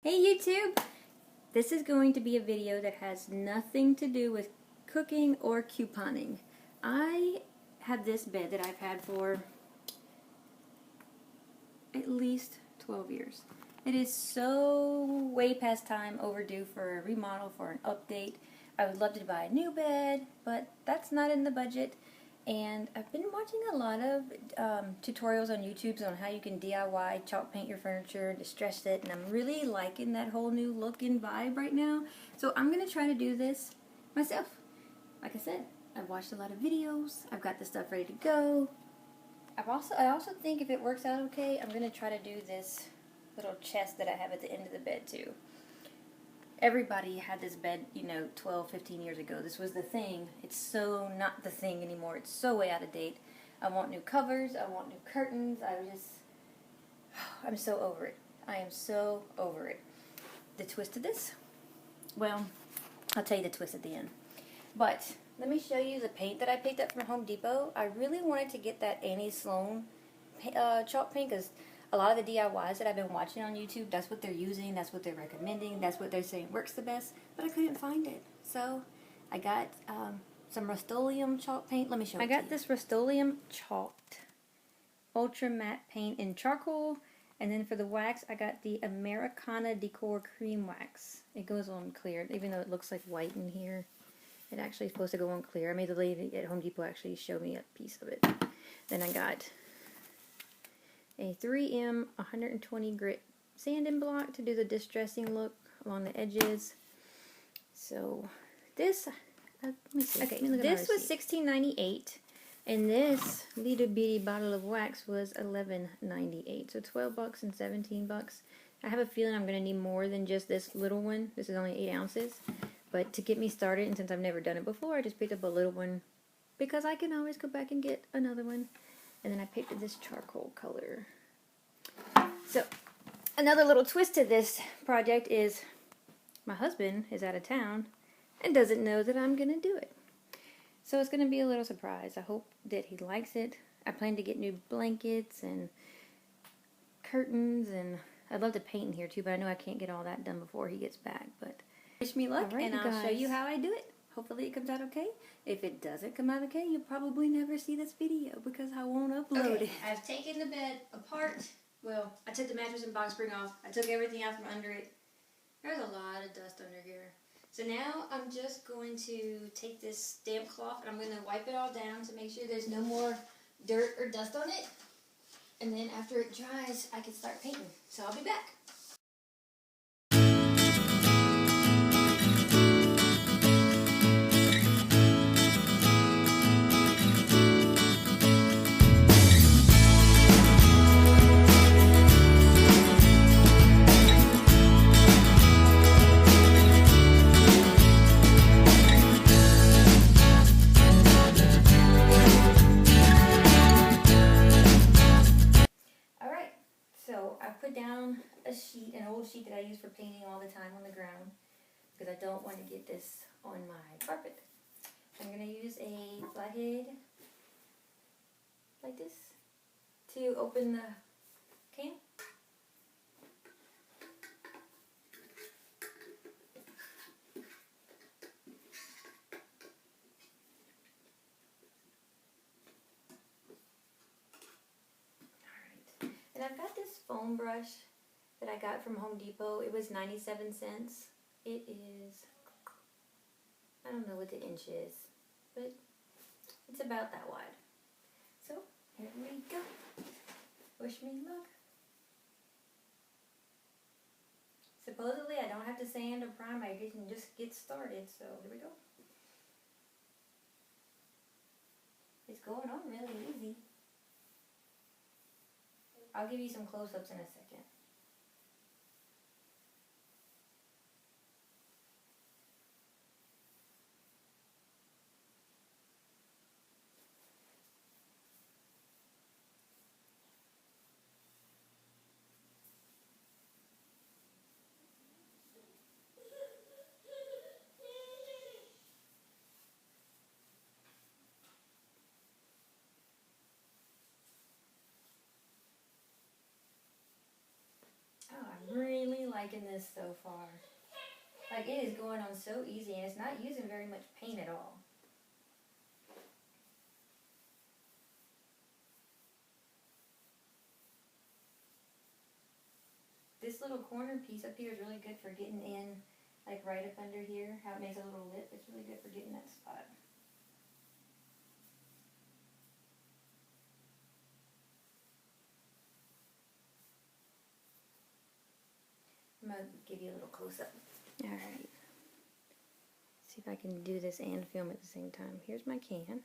Hey YouTube! This is going to be a video that has nothing to do with cooking or couponing. I have this bed that I've had for at least 12 years. It is so way past time overdue for a remodel, for an update. I would love to buy a new bed, but that's not in the budget. And I've been watching a lot of tutorials on YouTube on how you can DIY chalk paint your furniture, distress it, and I'm really liking that whole new look and vibe right now. So I'm going to try to do this myself. Like I said, I've watched a lot of videos, I've got the stuff ready to go. I also think if it works out okay, I'm going to try to do this little chest that I have at the end of the bed too. Everybody had this bed, 12, 15 years ago. This was the thing. It's so not the thing anymore. It's so way out of date. I want new covers. I want new curtains. I'm so over it. I am so over it. The twist of this? Well, I'll tell you the twist at the end. But let me show you the paint that I picked up from Home Depot. I really wanted to get that Annie Sloan chalk paint because a lot of the DIYs that I've been watching on YouTube, that's what they're using, that's what they're recommending, that's what they're saying works the best, but I couldn't find it. So I got some Rustoleum chalk paint. Let me show it to you. I got this Rustoleum Chalked Ultra Matte Paint in charcoal, and then for the wax, I got the Americana Decor cream wax. It goes on clear, even though it looks like white in here. It actually is supposed to go on clear. I made the lady at Home Depot actually show me a piece of it. Then I got a 3M 120 grit sanding block to do the distressing look along the edges. So this, let me see. Okay, this was $16.98, and this little bitty bottle of wax was $11.98. So 12 bucks and 17 bucks. I have a feeling I'm going to need more than just this little one. This is only 8 ounces. But to get me started, and since I've never done it before, I just picked up a little one because I can always go back and get another one. And then I picked this charcoal color. So, another little twist to this project is my husband is out of town and doesn't know that I'm going to do it. So it's going to be a little surprise. I hope that he likes it. I plan to get new blankets and curtains, and I'd love to paint in here too, but I know I can't get all that done before he gets back. But wish me luck, and I'll show you how I do it. Hopefully it comes out okay. If it doesn't come out okay, you'll probably never see this video because I won't upload it. I've taken the bed apart. Well, I took the mattress and box spring off. I took everything out from under it. There's a lot of dust under here. So now I'm just going to take this damp cloth and I'm going to wipe it all down to make sure there's no more dirt or dust on it. And then after it dries, I can start painting. So I'll be back. Down a sheet, an old sheet that I use for painting all the time on the ground because I don't want to get this on my carpet. I'm going to use a flathead like this to open the can. And I've got this foam brush that I got from Home Depot. It was 97 cents. It is, I don't know what the inch is, but it's about that wide. So, here we go. Wish me luck. Supposedly I don't have to sand or prime, I can just get started, so here we go. It's going on really easy. I'll give you some close-ups in a second. liking this so far. Like, it is going on so easy, and it's not using very much paint at all. This little corner piece up here is really good for getting in, like right up under here, how it makes a little lip. It's really good for getting that spot. I'm going to give you a little close-up. Alright. See if I can do this and film at the same time. Here's my can.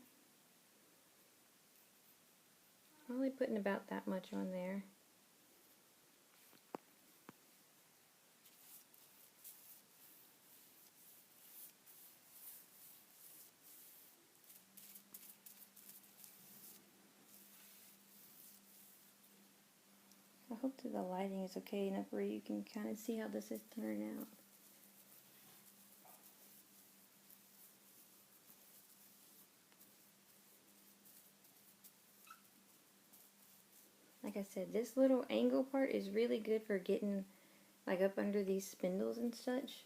I'm only putting about that much on there. I hope that the lighting is okay enough where you can kind of see how this is turning out. Like I said, this little angle part is really good for getting like up under these spindles and such.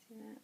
See that?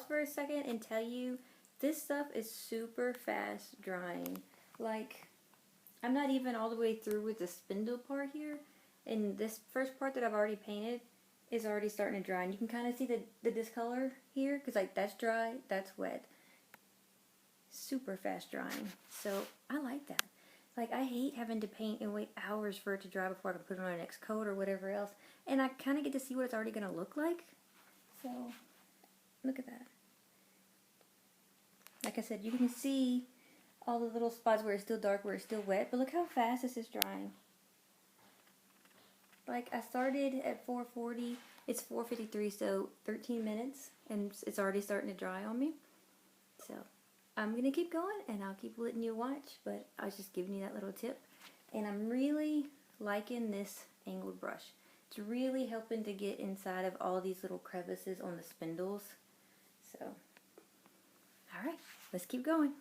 For a second and tell you this stuff is super fast drying. Like, I'm not even all the way through with the spindle part here, and this first part that I've already painted is already starting to dry, and you can kind of see the discolor here, because like that's dry, that's wet. Super fast drying, so I like that. Like, I hate having to paint and wait hours for it to dry before I can put it on the next coat or whatever else, and I kind of get to see what it's already going to look like. So look at that. Like I said, you can see all the little spots where it's still dark, where it's still wet, but look how fast this is drying. Like, I started at 4:40, it's 4:53, so 13 minutes, and it's already starting to dry on me. So, I'm going to keep going, and I'll keep letting you watch, but I was just giving you that little tip. And I'm really liking this angled brush. It's really helping to get inside of all these little crevices on the spindles. So, alright, let's keep going.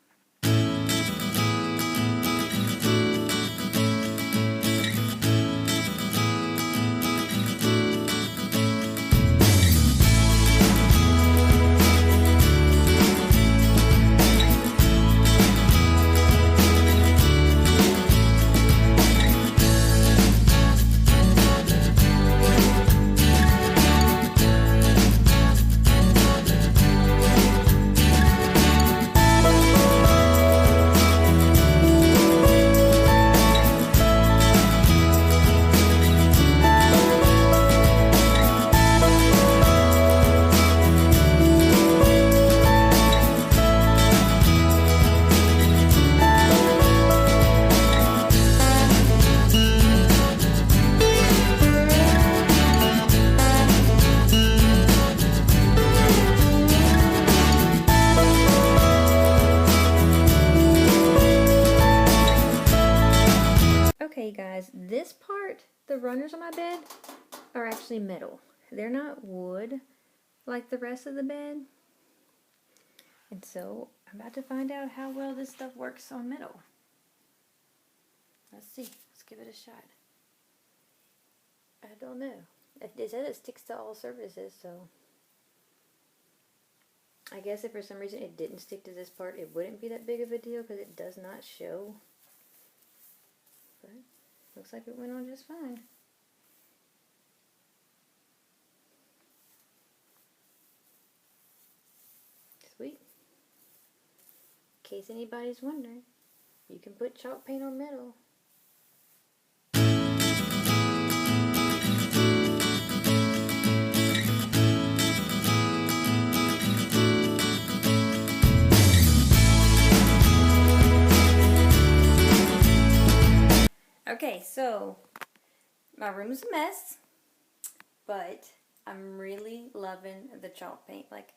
Okay guys, this part, the runners on my bed, are actually metal. They're not wood like the rest of the bed. And so, I'm about to find out how well this stuff works on metal. Let's see. Let's give it a shot. I don't know. It says it sticks to all surfaces, so I guess if for some reason it didn't stick to this part, it wouldn't be that big of a deal because it does not show. But looks like it went on just fine. Sweet. In case anybody's wondering, you can put chalk paint on metal. Okay, so my room is a mess, but I'm really loving the chalk paint. Like,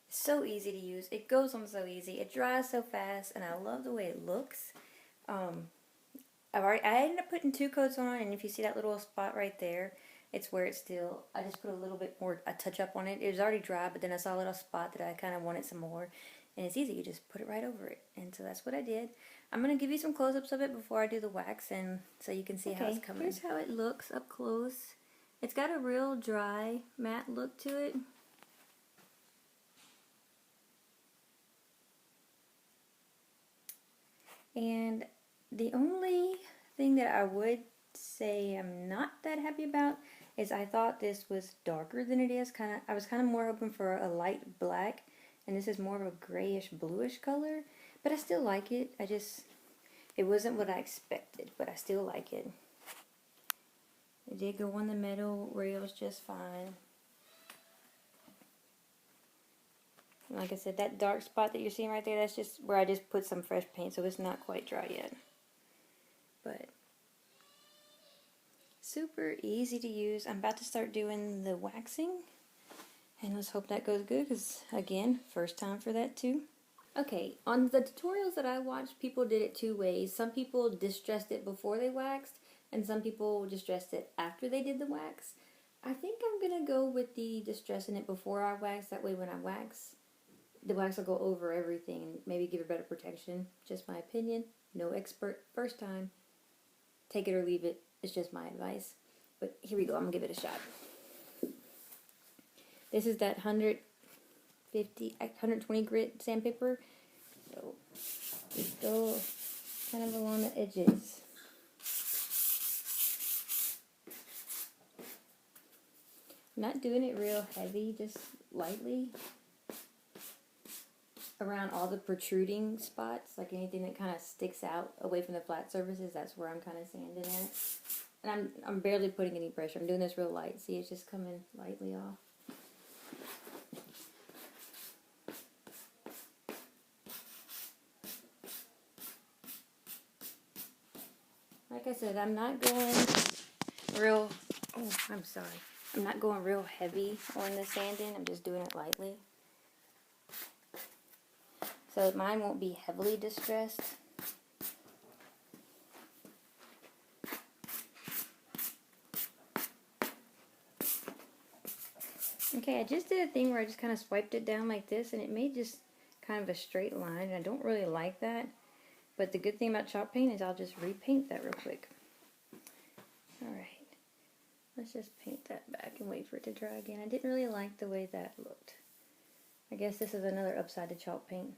it's so easy to use. It goes on so easy. It dries so fast, and I love the way it looks. I ended up putting 2 coats on, and if you see that little spot right there, it's where it's still. I just put a little bit more, a touch up on it. It was already dry, but then I saw a little spot that I kind of wanted some more, and it's easy. You just put it right over it, and so that's what I did. I'm going to give you some close-ups of it before I do the wax, and so you can see how it's coming. Here's how it looks up close. It's got a real dry, matte look to it. And the only thing that I would say I'm not that happy about is I thought this was darker than it is. I was kind of more hoping for a light black, and this is more of a grayish bluish color. But I still like it. It wasn't what I expected, but I still like it. It did go on the metal rails just fine. Like I said, that dark spot that you're seeing right there, that's just where I just put some fresh paint, so it's not quite dry yet. But super easy to use. I'm about to start doing the waxing, and let's hope that goes good, because again, first time for that too. Okay, on the tutorials that I watched, people did it 2 ways. Some people distressed it before they waxed, and some people distressed it after they did the wax. I think I'm going to go with the distressing it before I wax. That way when I wax, the wax will go over everything and maybe give it better protection. Just my opinion. No expert. First time. Take it or leave it. It's just my advice. But here we go. I'm going to give it a shot. This is that 120 grit sandpaper, so just go kind of along the edges. I'm not doing it real heavy, just lightly around all the protruding spots, like anything that kind of sticks out away from the flat surfaces. That's where I'm kind of sanding at, and I'm barely putting any pressure. I'm doing this real light. See, it's just coming lightly off. Like I said, I'm not going real, I'm not going real heavy on the sanding. I'm just doing it lightly. So mine won't be heavily distressed. Okay, I just did a thing where I just kind of swiped it down like this, and it made just kind of a straight line. I don't really like that. But the good thing about chalk paint is I'll just repaint that real quick. Alright, let's just paint that back and wait for it to dry again. I didn't really like the way that looked. I guess this is another upside to chalk paint,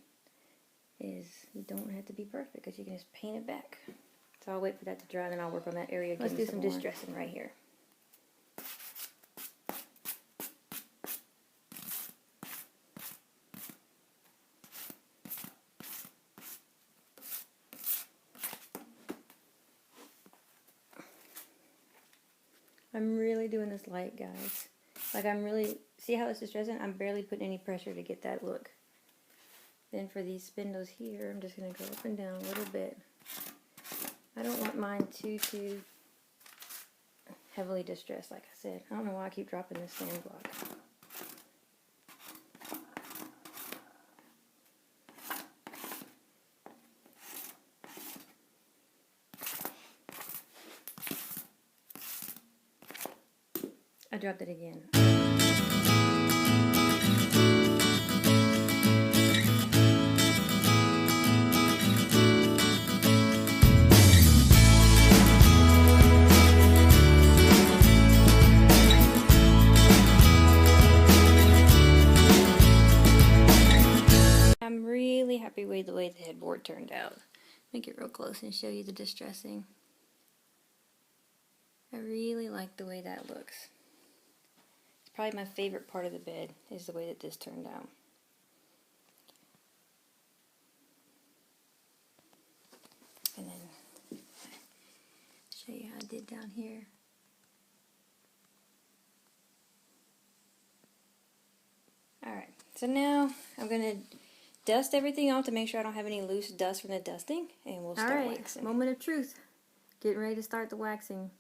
is you don't have to be perfect because you can just paint it back. So I'll wait for that to dry, then I'll work on that area again. Let's do some distressing right here. I'm really doing this light, guys. Like, I'm really, see how it's distressing? I'm barely putting any pressure to get that look. Then for these spindles here, I'm just going to go up and down a little bit. I don't want mine too heavily distressed, like I said. I don't know why I keep dropping this sand block. I dropped it again. board turned out. Make it real close and show you the distressing. I really like the way that looks. It's probably my favorite part of the bed is the way that this turned out. And then show you how I did down here. Alright, so now I'm going to dust everything off to make sure I don't have any loose dust from the dusting, and we'll start waxing. Moment of truth. Getting ready to start the waxing.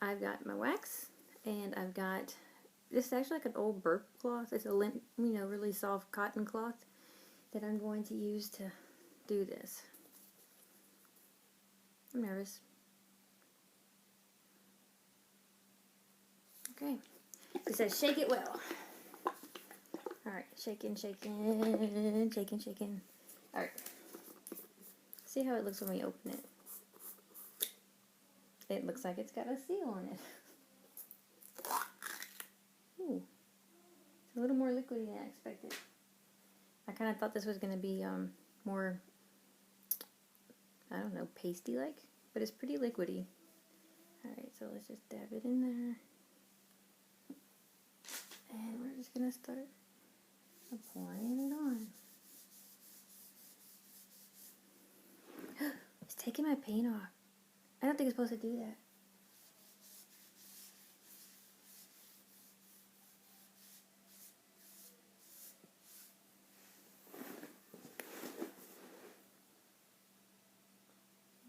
I've got my wax, and I've got, this is actually like an old burp cloth. It's a really soft cotton cloth that I'm going to use to do this. I'm nervous. Okay. It says shake it well. Alright, shaking, shaking, shaking, shaking. Alright. See how it looks when we open it. It looks like it's got a seal on it. Ooh. It's a little more liquidy than I expected. I kind of thought this was going to be more, I don't know, pasty-like. But it's pretty liquidy. Alright, so let's just dab it in there. And we're just going to start applying it on. It's taking my paint off. I don't think it's supposed to do that.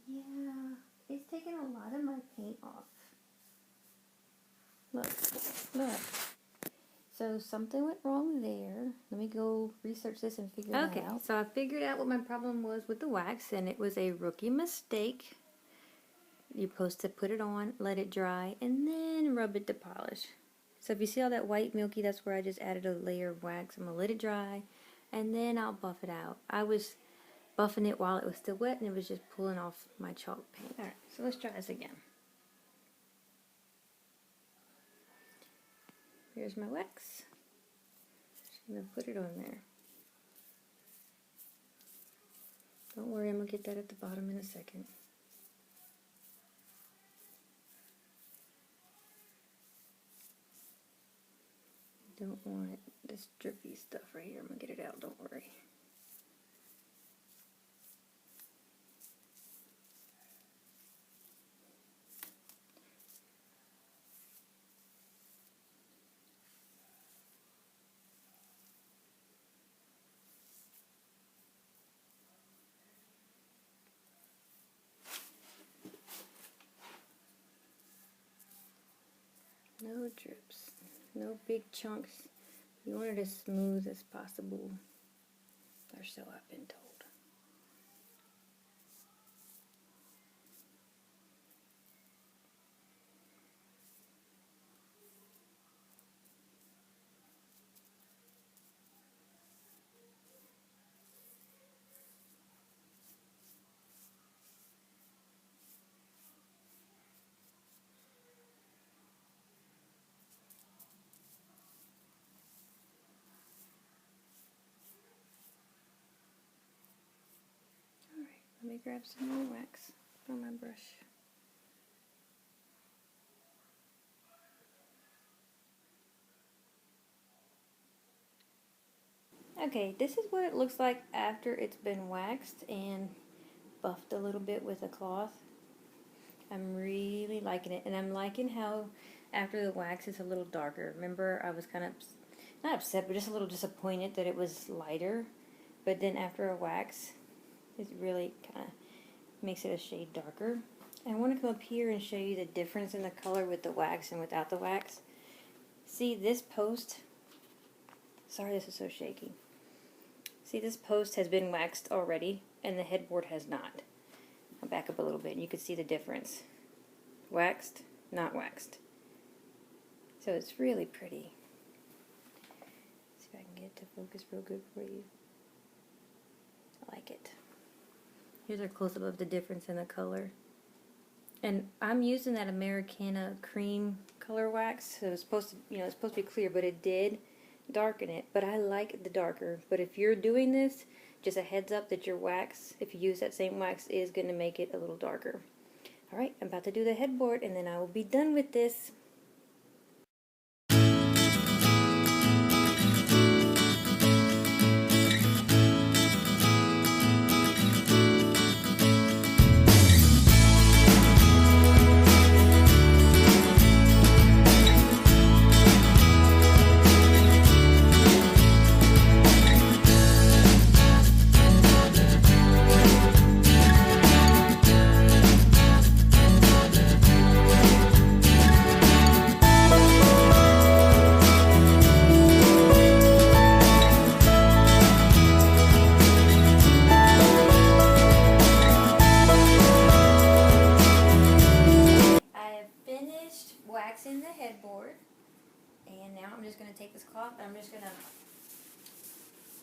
Yeah, it's taking a lot of my paint off. Look, look. So something went wrong there. Let me go research this and figure it out. Okay, so I figured out what my problem was with the wax, and it was a rookie mistake. You're supposed to put it on, let it dry, and then rub it to polish. So if you see all that white milky, that's where I just added a layer of wax. I'm going to let it dry, and then I'll buff it out. I was buffing it while it was still wet, and it was just pulling off my chalk paint. Alright, so let's try this again. Here's my wax. Just going to put it on there. Don't worry, I'm going to get that at the bottom in a second. Don't want this drippy stuff right here. I'm going to get it out, don't worry. No drips, no big chunks. You want it as smooth as possible, or so I've been told. Let me grab some more wax from my brush. Okay, this is what it looks like after it's been waxed and buffed a little bit with a cloth. I'm really liking it, and I'm liking how after the wax it's a little darker. Remember, I was kind of, not upset, but just a little disappointed that it was lighter, but then after a wax, it really kind of makes it a shade darker. And I want to come up here and show you the difference in the color with the wax and without the wax. See this post, sorry this is so shaky. See this post has been waxed already and the headboard has not. I'll back up a little bit and you can see the difference. Waxed, not waxed. So it's really pretty. See if I can get it to focus real good for you. I like it. Here's a close-up of the difference in the color. And I'm using that Americana cream color wax. So it's supposed to, it's supposed to be clear, but it did darken it. But I like the darker. But if you're doing this, Just a heads up that your wax, if you use that same wax, is going to make it a little darker. Alright, I'm about to do the headboard and then I will be done with this. Waxing the headboard, and now I'm just going to take this cloth and I'm just going to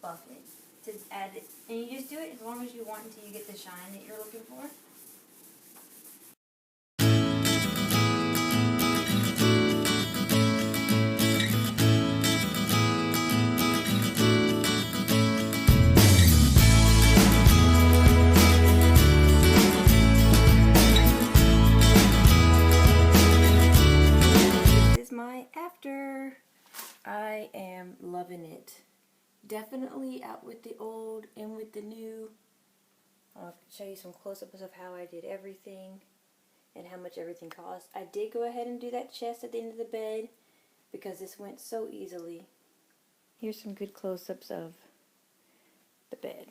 buff it to add it, and you just do it as long as you want until you get the shine that you're looking for. After. I am loving it. Definitely out with the old, in with the new. I'll show you some close-ups of how I did everything and how much everything cost. I did go ahead and do that chest at the end of the bed because this went so easily. Here's some good close-ups of the bed.